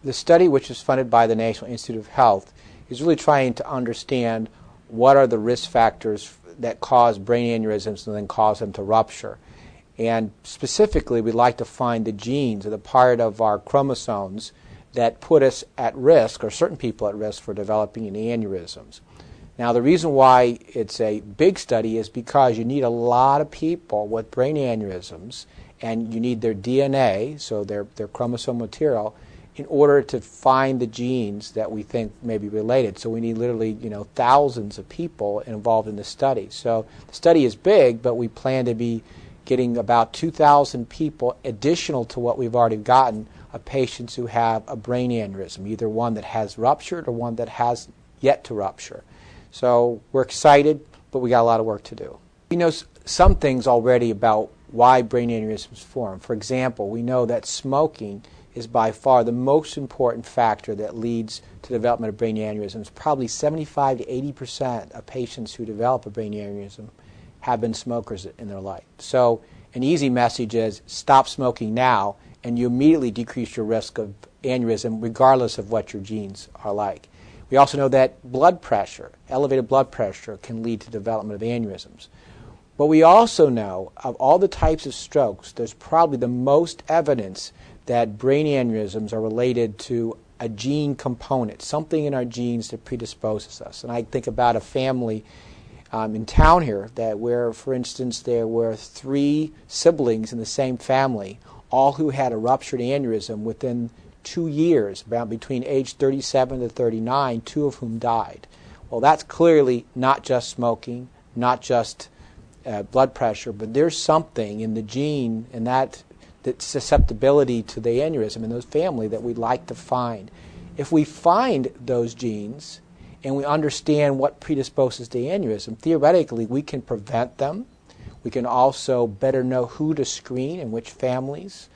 The study, which is funded by the National Institute of Health, is really trying to understand what are the risk factors that cause brain aneurysms and then cause them to rupture. And specifically, we'd like to find the genes or the part of our chromosomes that put us at risk, or certain people at risk, for developing aneurysms. Now, the reason why it's a big study is because you need a lot of people with brain aneurysms, and you need their DNA, so their chromosome material, in order to find the genes that we think may be related. So we need literally, thousands of people involved in the study. So the study is big, but we plan to be getting about 2,000 people additional to what we've already gotten of patients who have a brain aneurysm, either one that has ruptured or one that has yet to rupture. So we're excited, but we got a lot of work to do. We know some things already about why brain aneurysms form. For example, we know that smoking is by far the most important factor that leads to development of brain aneurysms. Probably 75 to 80% of patients who develop a brain aneurysm have been smokers in their life. So an easy message is stop smoking now, and you immediately decrease your risk of aneurysm regardless of what your genes are like. We also know that blood pressure, elevated blood pressure, can lead to development of aneurysms. But we also know of all the types of strokes, there's probably the most evidence that brain aneurysms are related to a gene component, something in our genes that predisposes us. And I think about a family in town here where, for instance, there were 3 siblings in the same family, all who had a ruptured aneurysm within 2 years, about between age 37 to 39, 2 of whom died. Well, that's clearly not just smoking, not just blood pressure, but there's something in the gene and that susceptibility to the aneurysm in those family that we'd like to find. If we find those genes and we understand what predisposes to aneurysm, theoretically we can prevent them. We can also better know who to screen and which families,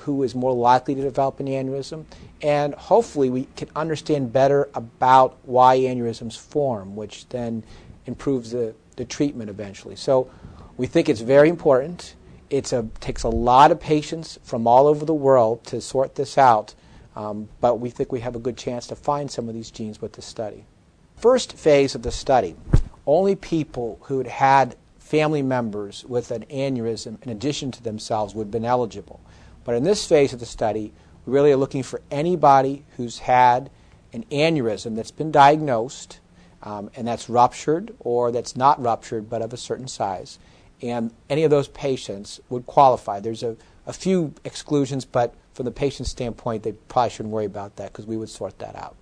who is more likely to develop an aneurysm, and hopefully we can understand better about why aneurysms form, which then improves the treatment eventually. So we think it's very important. It takes a lot of patients from all over the world to sort this out, but we think we have a good chance to find some of these genes with this study. First phase of the study, only people who had had family members with an aneurysm in addition to themselves would have been eligible. But in this phase of the study, we really are looking for anybody who's had an aneurysm that's been diagnosed and that's ruptured or that's not ruptured but of a certain size. And any of those patients would qualify. There's a few exclusions, but from the patient's standpoint, they probably shouldn't worry about that because we would sort that out.